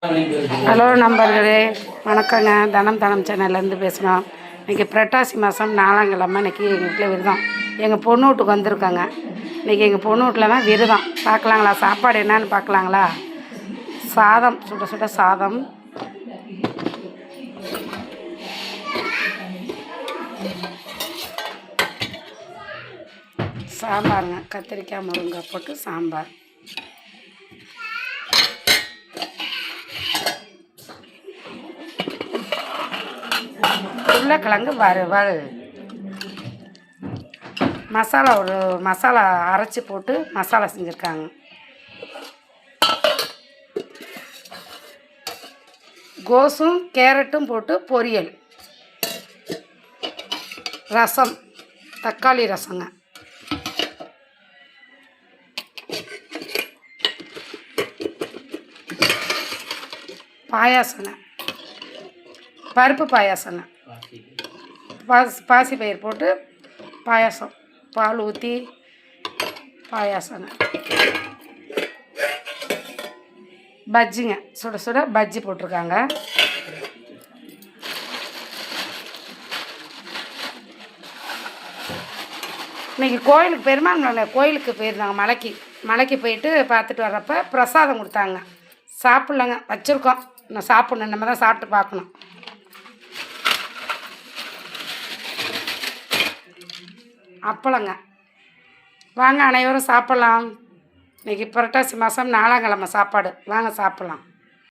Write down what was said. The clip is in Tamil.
ஹலோ நண்பர்களே, வணக்கங்க. தனம் சேனல்லேருந்து பேசுகிறோம். இன்றைக்கி புரட்டாசி மாதம் 4ஆம் கிழமை. இன்றைக்கி எங்கள் வீட்டில் விரதம். எங்கள் பொண்ணு வீட்டுக்கு வந்திருக்காங்க. இன்றைக்கி எங்கள் பொண்ணு வீட்டில் தான் விரதம். பார்க்கலாங்களா? சாப்பாடு என்னன்னு பார்க்கலாங்களா? சாதம், சுட சுட சாதம், சாம்பாருங்க. கத்திரிக்காய் முருங்கைக்காய் போட்டு சாம்பார். உருளைக்கிழங்கு வறுவல். மசாலா அரைச்சி போட்டு மசாலா செஞ்சுருக்காங்க. கோஸும் கேரட்டும் போட்டு பொரியல். ரசம், தக்காளி ரசங்க. பாயாசங்க, பருப்பு பாயாசங்க. பாசிப்பயிர் போட்டு பாயாசம், பால் ஊற்றி பாயாசங்க. பஜ்ஜிங்க, சுட சுட பஜ்ஜி போட்டிருக்காங்க. இன்றைக்கி கோயிலுக்கு பெருமாள் கோயிலுக்கு போயிருந்தாங்க. மலைக்கு போயிட்டு பார்த்துட்டு வர்றப்போ பிரசாதம் கொடுத்தாங்க. சாப்பிட்லங்க, வச்சுருக்கோம். நான் சாப்பிட்ணும், நம்ம தான் சாப்பிட்டு பார்க்கணும். அப்பளங்க. வாங்க அனைவரும் சாப்பிட்லாம். இன்றைக்கி புரட்டாசி மாதம் 4ஆம் கிழமை சாப்பாடு. வாங்க சாப்பிட்லாம்.